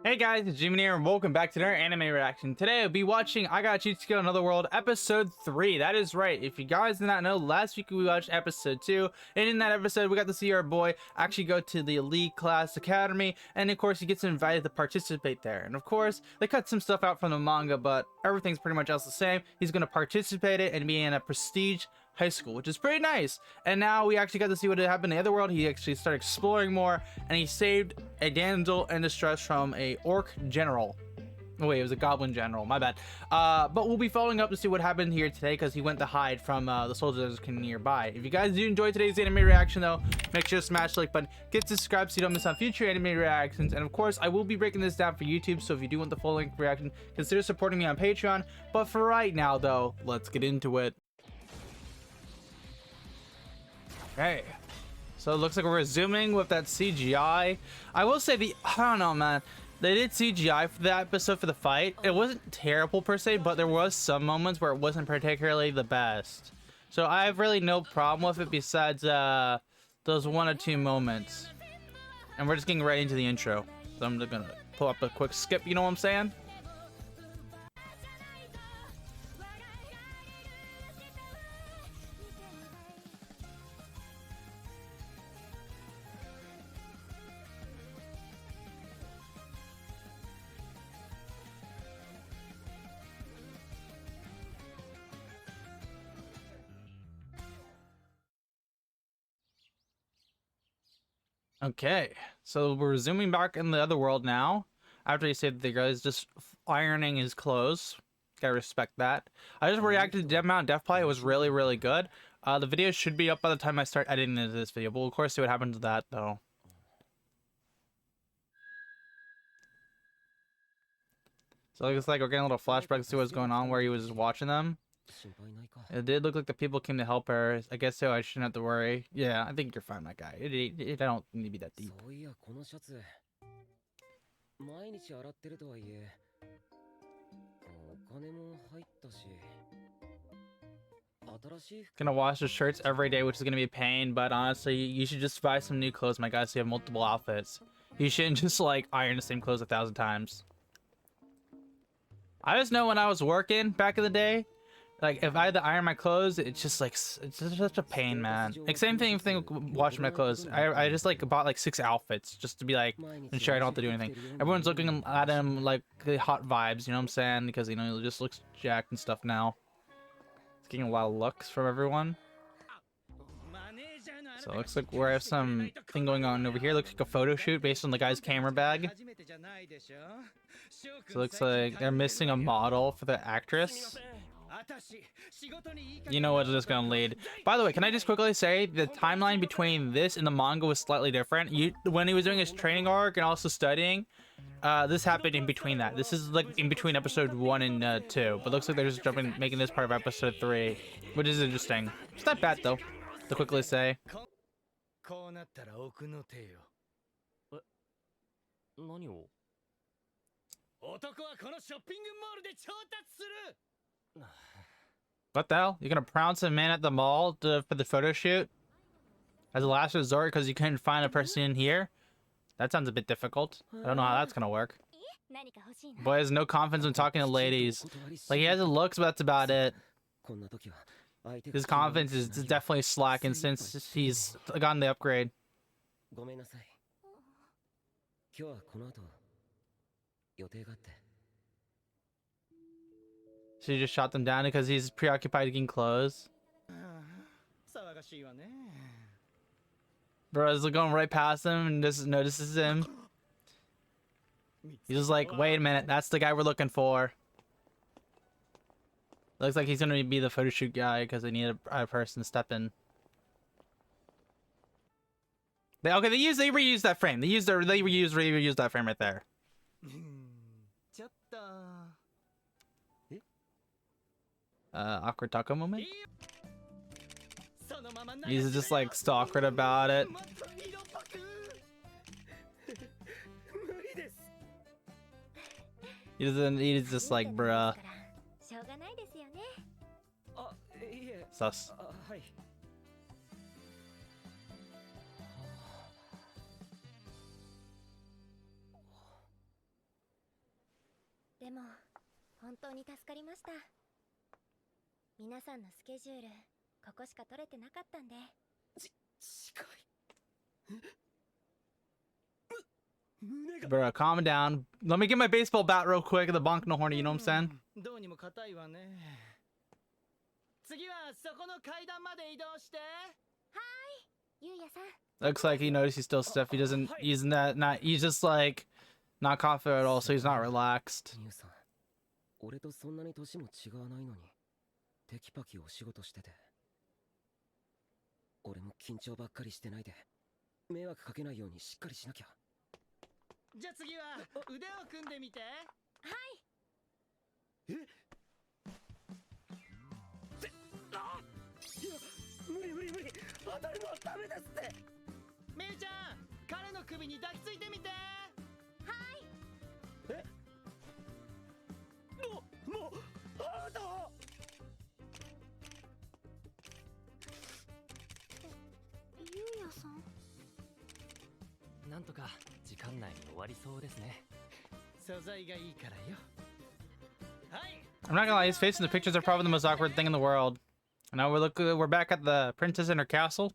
Hey guys, it's Jimmy here, and welcome back to another anime reaction. Today I'll be watching I Got Cheat Skill Another World episode 3. That is right. If you guys did not know, last week we watched episode 2, and in that episode we got to see our boy actually go to the elite class academy, and of course he gets invited to participate there. And of course they cut some stuff out from the manga, but everything's pretty much else the same. He's going to participate in and be in a prestige high school, which is pretty nice. And now we actually got to see what happened in the other world. He actually started exploring more, and he saved a damsel in distress from a orc general. Oh wait, it was a goblin general, my bad. But we'll be following up to see what happened here today, because he went to hide from the soldiers nearby. If you guys do enjoy today's anime reaction though, make sure to smash the like button, get subscribed so you don't miss out future anime reactions, and of course I will be breaking this down for YouTube, so if you do want the full length reaction, consider supporting me on Patreon. But for right now though, let's get into it. Okay, so it looks like we're resuming with that CGI. I will say I don't know, man. They did CGI for that episode for the fight. It wasn't terrible per se, but there was some moments where it wasn't particularly the best. So I have really no problem with it besides those 1 or 2 moments. And we're just getting right into the intro. So I'm just gonna pull up a quick skip, you know what I'm saying? Okay, so we're zooming back in the other world now. After he said the guy's just ironing his clothes. Gotta respect that. I just reacted to Dead Mount Death Play. It was really, really good. The video should be up by the time I start editing this video. We'll of course see what happens to that though. So it looks like we're getting a little flashbacks to what's going on where he was watching them. It did look like the people came to help her. I guess so. I shouldn't have to worry. Yeah, I think you're fine, my guy. It don't need to be that deep. Gonna wash the shirts every day, which is gonna be a pain. But honestly, you should just buy some new clothes, my guy, so you have multiple outfits. You shouldn't just like iron the same clothes 1,000 times. I just know when I was working back in the day, like if I had to iron my clothes, it's just like it's just such a pain, man. Like same thing with washing my clothes. I just like bought like 6 outfits just to be like ensure I don't have to do anything. Everyone's looking at him like the hot vibes, you know what I'm saying? Because you know he just looks jacked and stuff now. It's getting a lot of looks from everyone. So it looks like we have some thing going on over here. Looks like a photo shoot based on the guy's camera bag. So it looks like they're missing a model for the actress. You know what is gonna lead. By the way, can I just quickly say the timeline between this and the manga was slightly different. When he was doing his training arc and also studying, this happened in between that. This is like in between episode 1 and 2, but looks like they're just making this part of episode 3, which is interesting. It's not bad though, to quickly say. What the hell? You're gonna pronounce a man at the mall for the photo shoot? As a last resort because you couldn't find a person in here? That sounds a bit difficult. I don't know how that's gonna work. Boy has no confidence when talking to ladies. Like he has the looks, but that's about it. His confidence is definitely slacking since he's gotten the upgrade. So you just shot them down because he's preoccupied getting clothes. Bro is going right past him and just notices him. He's just like, wait a minute, that's the guy we're looking for. Looks like he's gonna be the photo shoot guy because they need a person to step in. They reused that frame. They reused that frame right there. Awkward taco moment. He's just like stalkered about it. He's just like, bruh. Sus. でも本当に助かりました。皆さんのスケジュールここしか取れてなかったんで。近い。 Bro, calm down. Let me get my baseball bat real quick. The bonk no horny, you know what I'm saying? どうにも硬いわね。次はそこの階段まで移動して。ゆうやさん。 Looks like he noticed he's still stiff. He doesn't, he's not, he's just like, not confident at all, so he's not relaxed. ミュウさん、俺とそんなに年も違わないのに、テキパキお仕事してて。俺も緊張ばっかりしてないで、迷惑かけないようにしっかりしなきゃ。じゃあ次は腕を組んでみて。はい。え？あ！いや、無理。当たるのはダメですって。みゆちゃん、彼の首に抱きついてみて。はい。え？もうアウト。ゆうやさん。なんとか時間内に終わりそうですね。素材がいいからよ。はい。 I'm not gonna lie, his face in the pictures are probably the most awkward thing in the world. Now we're back at the princess in her castle.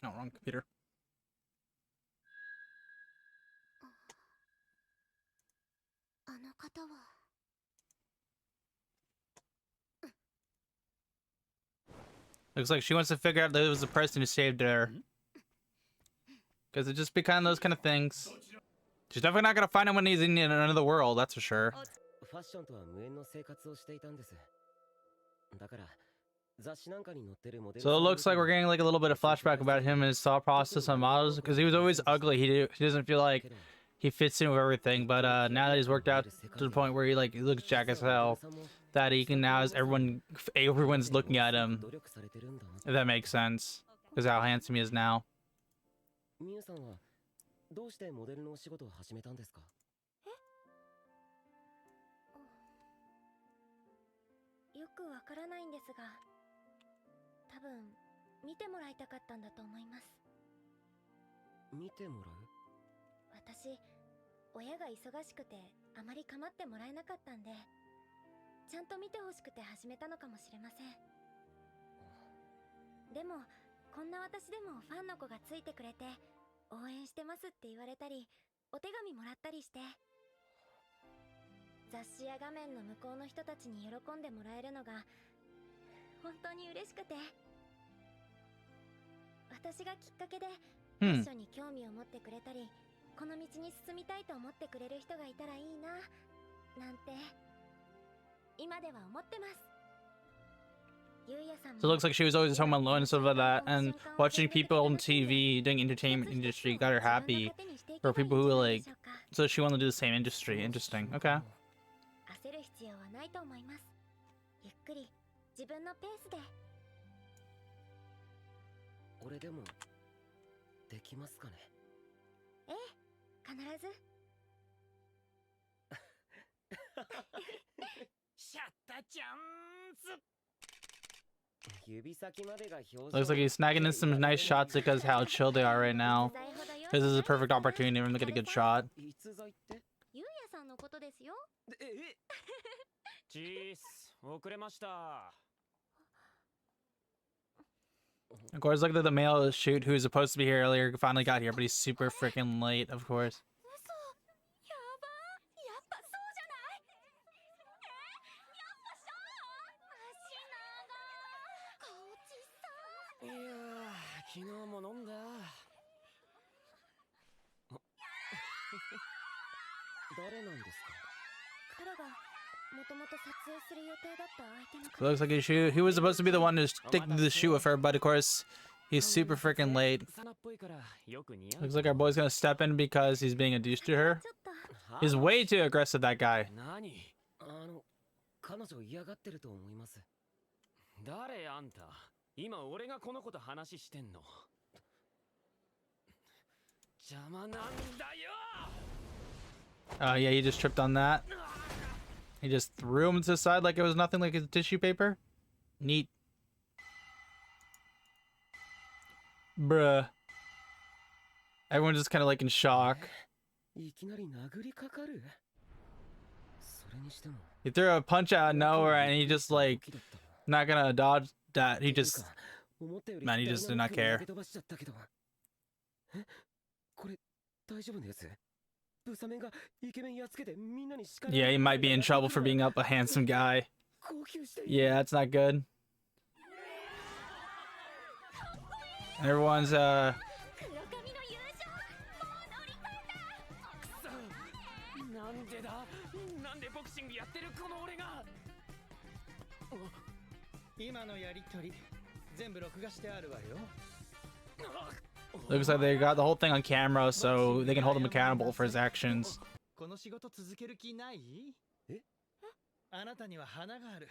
Oh, wrong computer. あの方は。 Looks like she wants to figure out that it was the person who saved her. Because it just be kind of those kind of things. She's definitely not gonna find him when he's in another world, that's for sure. ファッションとは無縁の生活をしていたんです。だから雑誌なんかに載ってるモデル。 So it looks like we're getting like a little bit of flashback about him and his thought process on models. Because he was always ugly. He doesn't feel like he fits in with everything. But now that he's worked out to the point where he looks jack as hell, that he can now, as everyone's looking at him. If that makes sense. Because how handsome he is now. ミユさんはどうしてモデルのお仕事を始めたんですか？よくわからないんですが、多分見てもらいたかったんだと思います。見てもらう？私、親が忙しくてあまり構ってもらえなかったんで、ちゃんと見てほしくて始めたのかもしれません。でもこんな私でもファンの子がついてくれて応援してますって言われたり、お手紙もらったりして、雑誌や画面の向こうの人たちに喜んでもらえるのが本当に嬉しくて、私がきっかけでファッションに興味を持ってくれたり、この道に進みたいと思ってくれる人がいたらいいななんて今では思ってます。 So it looks like she was always home alone and stuff like that, and watching people on TV doing entertainment industry got her happy. For people who like, so she wanted to do the same industry. Interesting. Okay. 焦る必要はないと思います。ゆっくり自分のペースで。俺でもできますかね？ええ、必ず。シャッタチャンス。 Looks like he's snagging in some nice shots because how chill they are right now. This is a perfect opportunity for him to get a good shot. ゆうやさんのことですよ。チース、遅れました。 Of course, look at the male shoot who's supposed to be here earlier finally got here, but he's super freaking late, of course. やば、やっぱそうじゃない？やっぱそう？足長、顔小さい。いやー、昨日も飲んだ。誰なんですか？彼がもともと撮影する予定だった相手の。 So it looks like he was supposed to be the one to stick to the shoot with her, but of course, he's super freaking late. Looks like our boy's gonna step in because he's being a douche to her. He's way too aggressive, that guy. 彼女嫌がってると思います。誰あんた？今俺がこの子と話してんの。邪魔なんだよ。Yeah, he just tripped on that. He just threw him to the side like it was nothing, like it's tissue paper. Neat. Bruh. Everyone's just kind of like in shock. いきなり殴りかかる。それにしても He threw a punch out of nowhere and he just like not gonna dodge that. He just man, he just did not care. え、これ大丈夫なやつ？ブサメンがイケメンやっつけてみんなに叱られ Yeah, る he might be in trouble for being up a handsome guy. 号泣している。 Yeah, that's not good. And everyone's 黒髪の友情もう乗り越えた。なんでだ、なんでボクシングやってるこの俺が。今のやりとり全部録画してあるわよ。 looks like they got the whole thing on camera so they can hold him accountable for his actions. この仕事続ける気ない？え？あなたには花がある。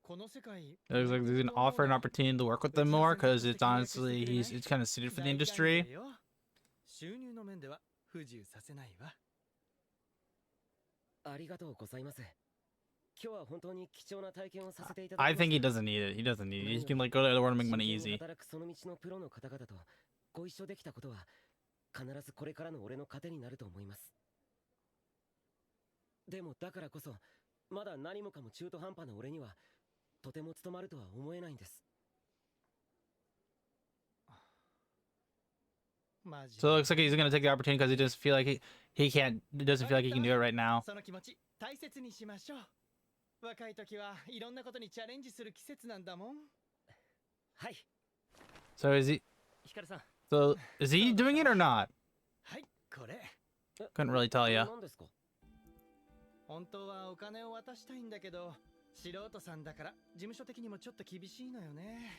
この世界。 It looks like there's an offer an opportunity to work with them more because it's honestly it's kind of suited for the industry. 収入の面では不自由させないわ。ありがとうございます。今日は本当に貴重な体験をさせていただき I ました。 think he doesn't need it. He doesn't need it. He can like go to the other world and make money 真剣 easy. に働くその道のプロの方々とご一緒できたことは必ずこれからの俺の糧になると思います。でもだからこそまだ何もかも中途半端な俺にはとても務まるとは思えないんです。 So it looks like he's gonna take the opportunity because he doesn't feel like he can't doesn't feel like he can do it right now. その気持ち大切にしましょう。若い時はいろんなことにチャレンジする季節なんだもん。はい。 So is he? ヒカルさん。 So is he doing it or not? はい、これ。 Couldn't really tell you. 何ですか？本当はお金を渡したいんだけど、素人さんだから事務所的にもちょっと厳しいのよね。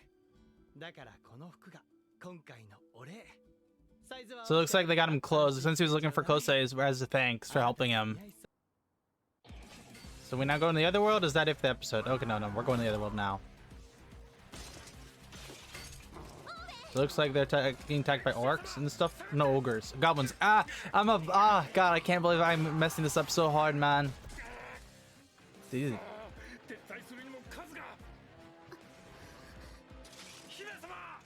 だからこの服が今回のお礼。 So it looks like they got him clothes since he was looking for clothes as a thanks for helping him. So we now go in the other world? Is that if the episode? Okay, no, we're going to the other world now. So it looks like they're being attacked by orcs and stuff. No, ogres. Goblins. God, I can't believe I'm messing this up so hard, man. Dude.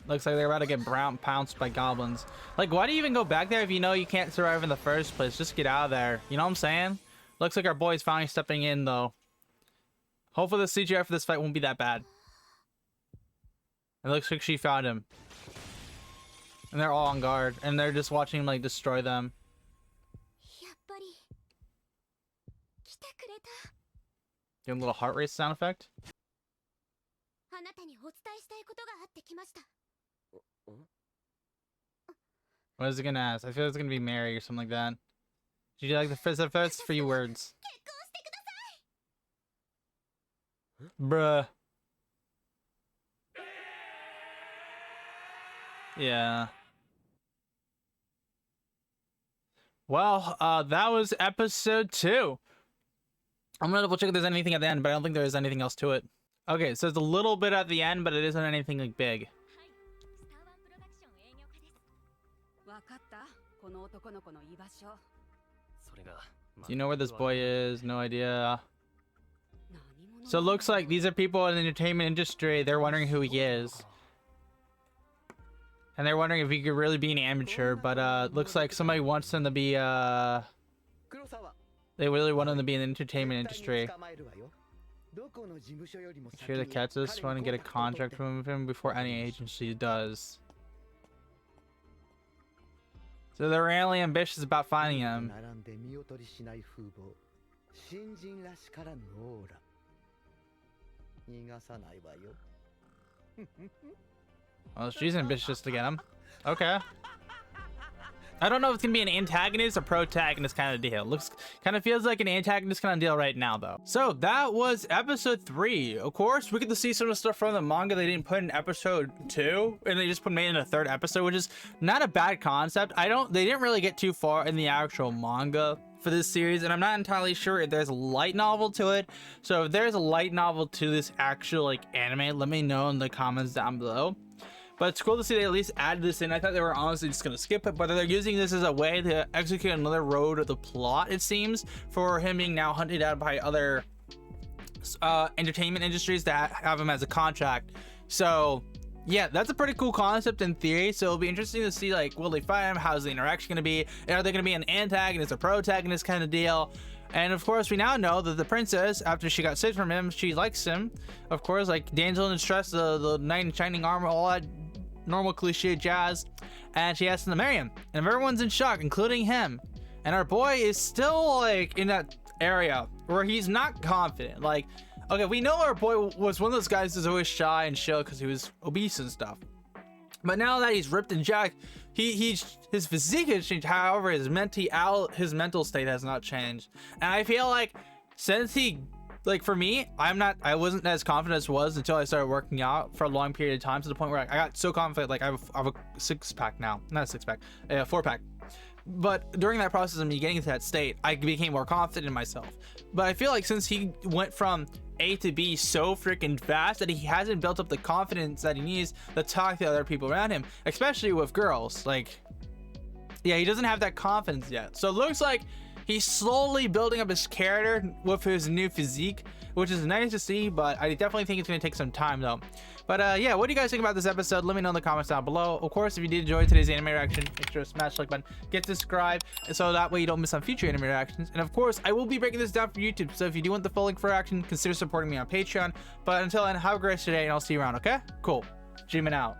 Looks like they're about to get pounced by goblins. Like, why do you even go back there if you know you can't survive in the first place? Just get out of there. You know what I'm saying? Looks like our boy's finally stepping in, though. Hopefully the CGI for this fight won't be that bad. It looks like she found him. And they're all on guard. And they're just watching him, like, destroy them. Give him a little heart rate sound effect. What is it gonna ask? I feel it's gonna be Mary or something like that. Did you like the first few words? Bruh. Yeah. Well, that was episode 2. I'm gonna double check if there's anything at the end, but I don't think there is anything else to it. Okay, so there's a little bit at the end, but it isn't anything like big. Do you know where this boy is? No idea. So it looks like these are people in the entertainment industry. They're wondering who he is. And they're wondering if he could really be an amateur, but looks like somebody wants him to be they really want him to be in the entertainment industry. Sure the cats just want to get a contract from him before any agency does. So they're really ambitious about finding him. Well, she's ambitious to get him. Okay. I don't know if it's gonna be an antagonist or protagonist kind of deal. Looks kind of feels like an antagonist kind of deal right now, though. So that was episode 3. Of course, we get to see some of the stuff from the manga they didn't put in episode 2, and they just made it in a 3rd episode, which is not a bad concept. They didn't really get too far in the actual manga for this series, and I'm not entirely sure if there's a light novel to it. So if there's a light novel to this actual like anime, let me know in the comments down below. But it's cool to see they at least added this in. I thought they were honestly just going to skip it, but they're using this as a way to execute another road of the plot, it seems, for him being now hunted out by other entertainment industries that have him as a contract. So Yeah, that's a pretty cool concept in theory. So it'll be interesting to see, like, will they fight him? How's the interaction going to be? And are they going to be an antagonist, a protagonist kind of deal? And of course, we now know that the princess, after she got saved from him, she likes him. Of course, like damsel in distress, the knight in shining armor, all that normal cliche jazz. And she asks him to marry him. And everyone's in shock, including him. And our boy is still like in that area where he's not confident. Like, okay, we know our boy was one of those guys who's always shy and chill because he was obese and stuff. But now that he's ripped and jacked, his physique has changed. However, his mental state has not changed. And I feel like since he, like for me, I wasn't as confident as was until I started working out for a long period of time, to the point where I got so confident, like I have a 6-pack now, not a 6-pack, a 4-pack. But during that process of me getting to that state, I became more confident in myself. But I feel like since he went from A to B so freaking fast that he hasn't built up the confidence that he needs to talk to other people around him, especially with girls. Like, yeah, he doesn't have that confidence yet. So it looks like he's slowly building up his character with his new physique, which is nice to see, but I definitely think it's going to take some time though. But yeah, what do you guys think about this episode? Let me know in the comments down below. Of course, if you did enjoy today's anime reaction, make sure to smash the like button, get subscribed, so that way you don't miss on future anime reactions. And of course, I will be breaking this down for YouTube, so if you do want the full link for reaction, consider supporting me on Patreon. But until then, have a great day, and I'll see you around, okay? Cool. Dreaming out.